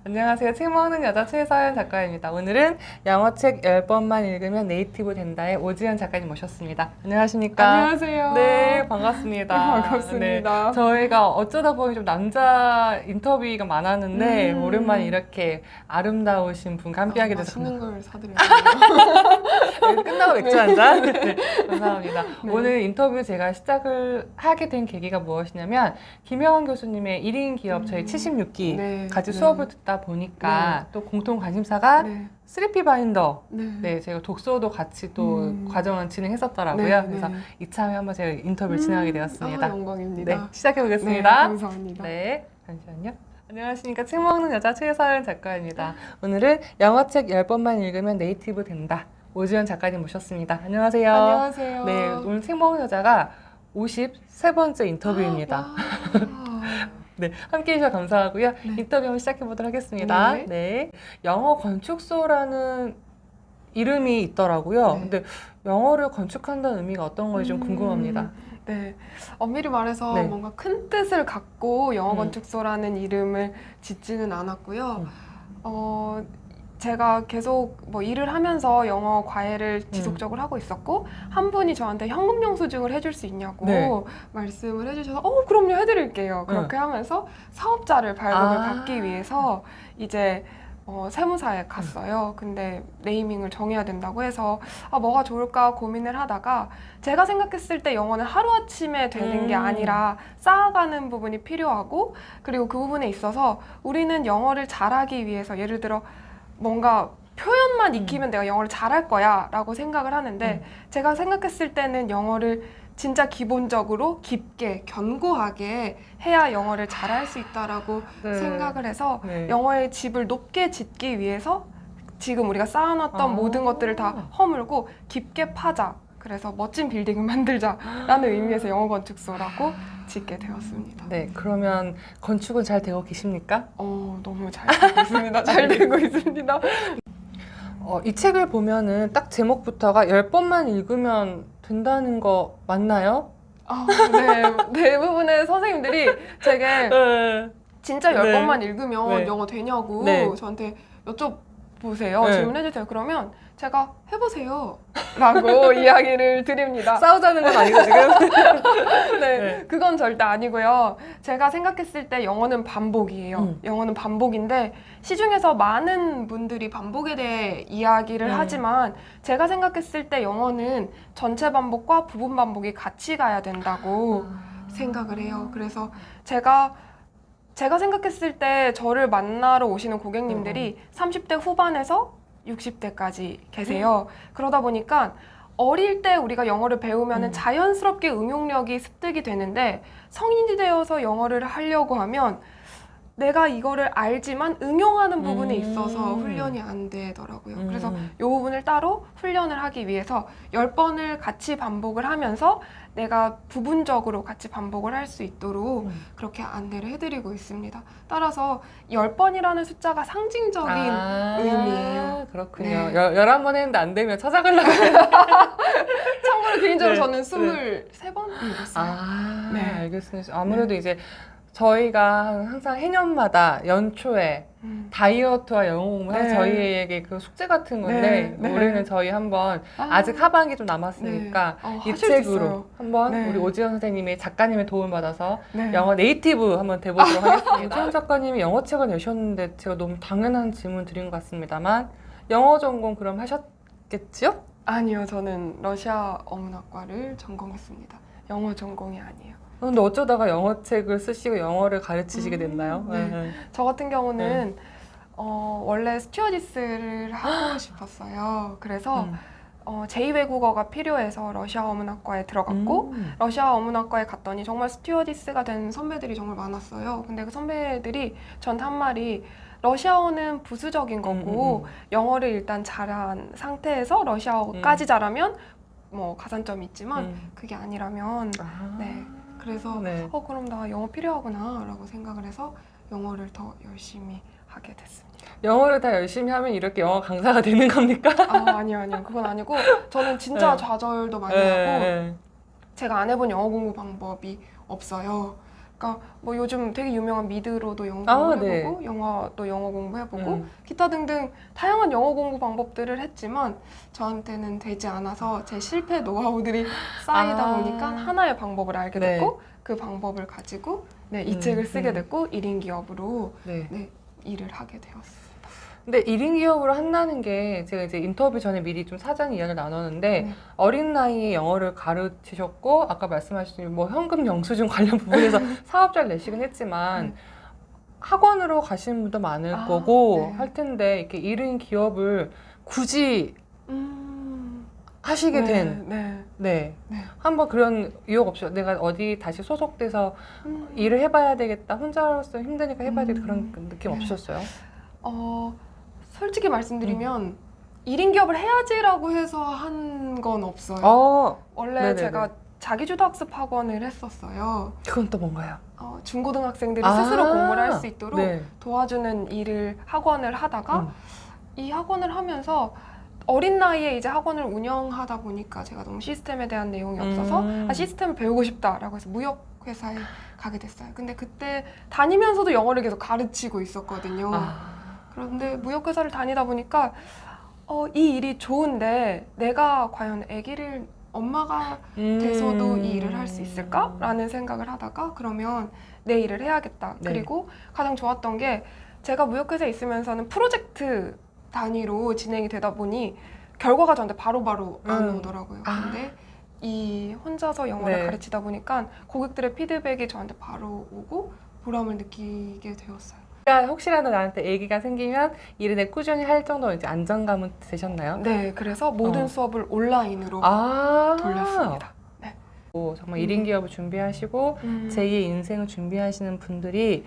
안녕하세요. 책 먹는 여자 최서연 작가입니다. 오늘은 영어책 10번만 읽으면 네이티브 된다의 오지연 작가님 모셨습니다. 안녕하십니까? 안녕하세요. 네, 반갑습니다. 네, 반갑습니다. 네, 저희가 어쩌다 보니 좀 남자 인터뷰가 많았는데 오랜만에 이렇게 아름다우신 분과 함께하게 돼서 맛있는 걸 사드려요. 끝나고 맥주 한 잔? 네, 감사합니다. 네. 오늘 인터뷰 제가 시작을 하게 된 계기가 무엇이냐면 김영환 교수님의 1인 기업 저희 76기 네, 같이 네. 수업을 듣다 보니까 또 공통 관심사가 네. 3P 바인더. 네. 네, 제가 독서도 같이 또 과정을 진행했었더라고요. 네, 그래서 네. 이참에 한번 제가 인터뷰를 진행하게 되었습니다. 영광입니다. 네, 시작해 네, 보겠습니다. 감사합니다. 네, 잠시만요. 안녕하십니까. 책 먹는 여자 최서연 작가입니다. 오늘은 영어책 10번만 읽으면 네이티브 된다. 오지연 작가님 모셨습니다. 안녕하세요. 안녕하세요. 네, 오늘 책 먹는 여자가 53번째 인터뷰입니다. 와. 네, 함께 해주셔서 감사하고요. 네. 인터뷰 한번 시작해 보도록 하겠습니다. 네. 네. 영어 건축소라는 이름이 있더라고요. 네. 근데 영어를 건축한다는 의미가 어떤 건지 좀 궁금합니다. 네, 엄밀히 말해서 네. 뭔가 큰 뜻을 갖고 영어 음. 건축소라는 이름을 짓지는 않았고요. 제가 계속 뭐 일을 하면서 영어 과외를 지속적으로 하고 있었고 한 분이 저한테 현금 영수증을 해줄 수 있냐고 네. 말씀을 해주셔서 그럼요 해드릴게요. 그렇게 하면서 사업자를 발급을 받기 위해서 이제 세무사에 갔어요. 근데 네이밍을 정해야 된다고 해서 뭐가 좋을까 고민을 하다가 제가 생각했을 때 영어는 하루아침에 되는 게 아니라 쌓아가는 부분이 필요하고 그리고 그 부분에 있어서 우리는 영어를 잘하기 위해서 예를 들어 뭔가 표현만 익히면 내가 영어를 잘할 거야 라고 생각을 하는데 제가 생각했을 때는 영어를 진짜 기본적으로 깊게 견고하게 해야 영어를 잘할 수 있다라고 네. 생각을 해서 네. 영어의 집을 높게 짓기 위해서 지금 우리가 쌓아놨던 모든 것들을 다 허물고 깊게 파자. 그래서 멋진 빌딩을 만들자라는 의미에서 영어 건축소라고 짓게 되었습니다. 네, 그러면 건축은 잘 되고 계십니까? 너무 잘 되고 있습니다. 잘 되고 있습니다. 이 책을 보면은 딱 제목부터가 10번만 읽으면 된다는 거 맞나요? 네, 대부분의 선생님들이 제게 네. 진짜 네. 10번만 읽으면 네. 영어 되냐고 네. 저한테 여쭤보세요. 네. 질문해주세요. 그러면 제가 해보세요 라고 이야기를 드립니다. 싸우자는 건 아니고 지금? 네, 네. 그건 절대 아니고요. 제가 생각했을 때 영어는 반복이에요. 영어는 반복인데 시중에서 많은 분들이 반복에 대해 이야기를 하지만 제가 생각했을 때 영어는 전체 반복과 부분 반복이 같이 가야 된다고 생각을 해요. 그래서 제가 생각했을 때 저를 만나러 오시는 고객님들이 30대 후반에서 60대까지 계세요. 그러다 보니까 어릴 때 우리가 영어를 배우면 자연스럽게 응용력이 습득이 되는데 성인이 되어서 영어를 하려고 하면 내가 이거를 알지만 응용하는 부분에 있어서 훈련이 안 되더라고요. 그래서 이 부분을 따로 훈련을 하기 위해서 10번을 같이 반복을 하면서 내가 부분적으로 같이 반복을 할 수 있도록 그렇게 안내를 해드리고 있습니다. 따라서 10번이라는 숫자가 상징적인 의미예요. 그렇군요. 네. 11번 했는데 안 되면 찾아가려고. 참고로 개인적으로 네. 저는 23번 읽었어요. 네, 알겠습니다. 아무래도 이제 저희가 항상 해년마다 연초에 다이어트와 영어 공부는 네. 저희에게 그 숙제 같은 건데 네. 올해는 저희 한번 아직 하반기 좀 남았으니까 이 하실 수 책으로 있어요. 한번 네. 우리 오지연 선생님의 작가님의 도움을 받아서 네. 영어 네이티브 한번 돼보도록 하겠습니다. 오지연 작가님이 영어책을 내셨는데 제가 너무 당연한 질문 드린 것 같습니다만 영어 전공 그럼 하셨겠지요? 아니요, 저는 러시아 어문학과를 전공했습니다. 영어 전공이 아니에요. 근데 어쩌다가 영어책을 쓰시고 영어를 가르치시게 됐나요? 네. 저 같은 경우는 원래 스튜어디스를 하고 싶었어요. 그래서 제2외국어가 필요해서 러시아 어문학과에 들어갔고 러시아 어문학과에 갔더니 정말 스튜어디스가 된 선배들이 정말 많았어요. 근데 그 선배들이 저한테 한 말이 러시아어는 부수적인 거고 영어를 일단 잘한 상태에서 러시아어까지 잘하면 뭐 가산점이 있지만 그게 아니라면 네. 그래서 그럼 나 영어 필요하구나 라고 생각을 해서 영어를 더 열심히 하게 됐습니다. 영어를 다 열심히 하면 이렇게 영어 강사가 되는 겁니까? 아니요. 그건 아니고 저는 진짜 좌절도 많이 하고 제가 안 해본 영어 공부 방법이 없어요. 그러니까 뭐 요즘 되게 유명한 미드로도 영어 아, 공부해보고 네. 영어도 영어 공부해보고 기타 등등 다양한 영어 공부 방법들을 했지만 저한테는 되지 않아서 제 실패 노하우들이 쌓이다 아. 보니까 하나의 방법을 알게 네. 됐고 그 방법을 가지고 이 책을 쓰게 됐고 1인 기업으로 네. 일을 하게 되었습니다. 근데 1인 기업으로 한다는 게 제가 이제 인터뷰 전에 미리 좀 사전 이야기를 나눴는데 네. 어린 나이에 영어를 가르치셨고 아까 말씀하신 뭐 현금 영수증 관련 부분에서 사업자를 내시긴 했지만 학원으로 가시는 분도 많을 거고 네. 할 텐데 이렇게 1인 기업을 굳이 하시게 된 네. 한번 그런 유혹 없이 내가 어디 다시 소속돼서 일을 해봐야 되겠다. 혼자로서 힘드니까 해봐야 되겠다. 그런 느낌 없으셨어요? 솔직히 말씀드리면 1인 기업을 해야지라고 해서 한 건 없어요. 원래 네네네. 제가 자기주도 학습 학원을 했었어요. 그건 또 뭔가요? 중고등학생들이 스스로 공부를 할 수 있도록 네. 도와주는 일을 학원을 하다가 이 학원을 하면서 어린 나이에 이제 학원을 운영하다 보니까 제가 너무 시스템에 대한 내용이 없어서 시스템을 배우고 싶다라고 해서 무역회사에 가게 됐어요. 근데 그때 다니면서도 영어를 계속 가르치고 있었거든요. 그런데 무역회사를 다니다 보니까 이 일이 좋은데 내가 과연 아기를 엄마가 돼서도 이 일을 할 수 있을까? 라는 생각을 하다가 그러면 내 일을 해야겠다. 네. 그리고 가장 좋았던 게 제가 무역회사에 있으면서는 프로젝트 단위로 진행이 되다 보니 결과가 저한테 바로바로 안 오더라고요. 근데 이 혼자서 영어를 네. 가르치다 보니까 고객들의 피드백이 저한테 바로 오고 보람을 느끼게 되었어요. 그러니까 혹시라도 나한테 아기가 생기면 일을 내 꾸준히 할 정도 이제 안정감은 되셨나요? 네, 그래서 모든 수업을 온라인으로 돌렸습니다. 정말 1인 기업을 준비하시고 제2의 인생을 준비하시는 분들이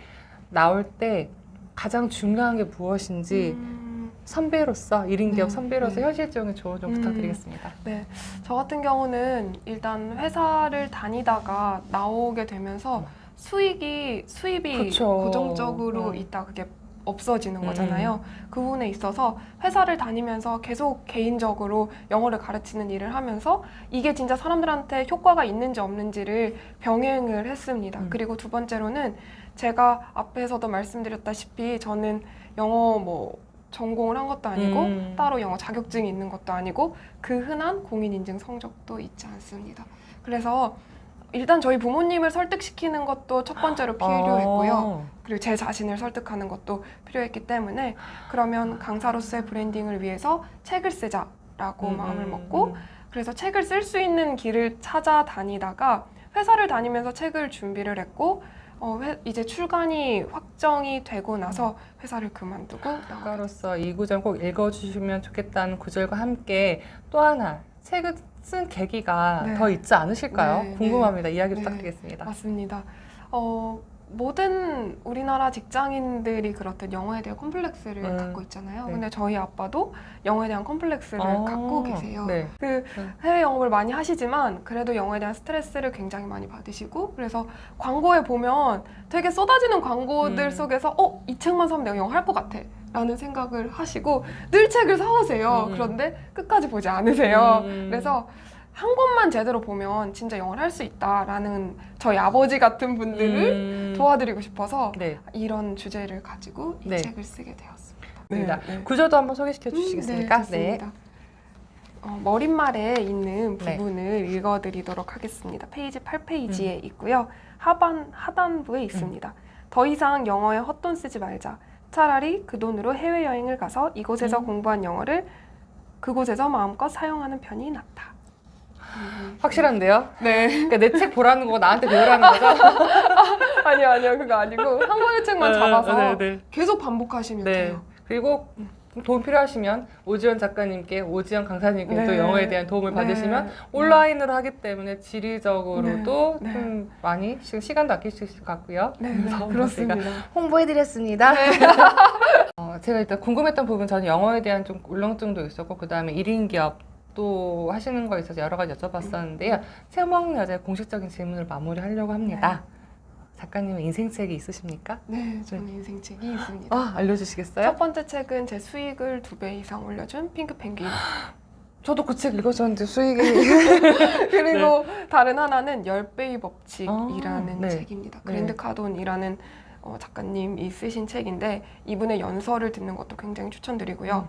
나올 때 가장 중요한 게 무엇인지 선배로서 1인 기업 선배로서 현실적인 조언 좀 부탁드리겠습니다. 네, 저 같은 경우는 일단 회사를 다니다가 나오게 되면서 수입이 그쵸. 고정적으로 있다 그게 없어지는 거잖아요. 그 부분에 있어서 회사를 다니면서 계속 개인적으로 영어를 가르치는 일을 하면서 이게 진짜 사람들한테 효과가 있는지 없는지를 병행을 했습니다. 그리고 두 번째로는 제가 앞에서도 말씀드렸다시피 저는 영어 뭐 전공을 한 것도 아니고 따로 영어 자격증이 있는 것도 아니고 그 흔한 공인인증 성적도 있지 않습니다. 그래서 일단 저희 부모님을 설득시키는 것도 첫 번째로 필요했고요. 그리고 제 자신을 설득하는 것도 필요했기 때문에 그러면 강사로서의 브랜딩을 위해서 책을 쓰자라고 마음을 먹고 그래서 책을 쓸 수 있는 길을 찾아다니다가 회사를 다니면서 책을 준비를 했고 이제 출간이 확정이 되고 나서 회사를 그만두고 작가로서 이 구절 꼭 읽어주시면 좋겠다는 구절과 함께 또 하나 책을 쓴 계기가 더 있지 않으실까요? 궁금합니다. 이야기 부탁드리겠습니다. 맞습니다. 모든 우리나라 직장인들이 그렇듯 영어에 대한 컴플렉스를 갖고 있잖아요. 근데 저희 아빠도 영어에 대한 컴플렉스를 갖고 계세요. 그 해외 영업을 많이 하시지만 그래도 영어에 대한 스트레스를 굉장히 많이 받으시고 그래서 광고에 보면 되게 쏟아지는 광고들 속에서 이 책만 사면 내가 영어 할 것 같아 라는 생각을 하시고 늘 책을 사오세요. 그런데 끝까지 보지 않으세요. 그래서 한 권만 제대로 보면 진짜 영어를 할 수 있다라는 저희 아버지 같은 분들을 도와드리고 싶어서 이런 주제를 가지고 이 책을 쓰게 되었습니다. 구조도 한번 소개시켜 주시겠습니까? 좋습니다. 머릿말에 있는 부분을 읽어드리도록 하겠습니다. 페이지 8페이지에 있고요. 하단부에 있습니다. 더 이상 영어에 헛돈 쓰지 말자. 차라리 그 돈으로 해외여행을 가서 이곳에서 공부한 영어를 그곳에서 마음껏 사용하는 편이 낫다. 확실한데요? 네. 그러니까 내 책 보라는 거고 나한테 배우라는 거죠? 아니요. 그거 아니고 한 권의 책만 잡아서 계속 반복하시면 돼요. 그리고 도움 필요하시면 오지연 작가님께, 오지연 강사님께 또 영어에 대한 도움을 받으시면 온라인으로 하기 때문에 지리적으로도 좀 많이 시간도 아낄 수 있을 것 같고요. 그렇습니다. 홍보해드렸습니다. 제가 일단 궁금했던 부분 저는 영어에 대한 좀 울렁증도 있었고 그 다음에 1인 기업 또 하시는 거에 있어서 여러 가지 여쭤봤었는데요. 책 먹는 여자의 공식적인 질문을 마무리하려고 합니다. 작가님의 인생책이 있으십니까? 네, 저는 인생책이 있습니다. 알려주시겠어요? 첫 번째 책은 제 수익을 2배 이상 올려준 핑크 펭귄. 저도 그 책 읽었었는데 수익이 그리고 다른 하나는 10배의 법칙이라는 네. 책입니다. 네. 그랜드 카돈이라는 작가님이 쓰신 책인데 이분의 연설을 듣는 것도 굉장히 추천드리고요.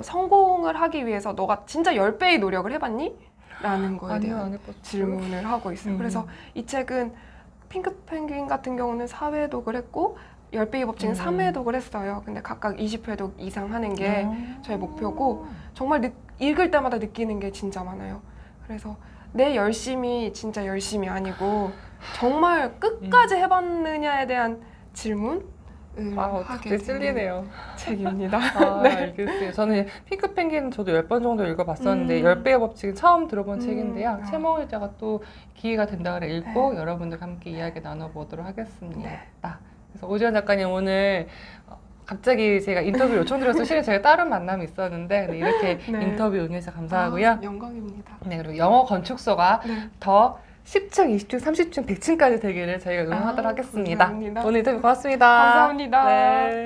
성공을 하기 위해서 너가 진짜 10배의 노력을 해봤니? 라는 거에 아니요, 대한 안 해봤어요. 질문을 하고 있어요. 그래서 이 책은 핑크 펭귄 같은 경우는 4회독을 했고 10배의 법칙은 3회독을 했어요. 근데 각각 20회독 이상 하는 게 저의 목표고 정말 읽을 때마다 느끼는 게 진짜 많아요. 그래서 내 열심이 진짜 열심이 아니고 정말 끝까지 해봤느냐에 대한 질문을 하게 갑자기 되는 찔리네요. 책입니다. 네. 알겠어요. 저는 핑크 펭귄은 저도 10번 정도 읽어봤었는데 10배의 법칙은 처음 들어본 책인데요. 최몽일자가 또 기회가 된다고 읽고 여러분들과 함께 이야기 나눠보도록 하겠습니다. 그래서 오지연 작가님 오늘 갑자기 제가 인터뷰 요청드려서 실은 제가 다른 만남이 있었는데 이렇게 인터뷰 응해주셔서 감사하고요. 영광입니다. 네, 그리고 영어 건축소가 더 10층, 20층, 30층, 100층까지 되기를 저희가 응원하도록 하겠습니다. 감사합니다. 오늘 인터뷰 고맙습니다. 감사합니다. 네.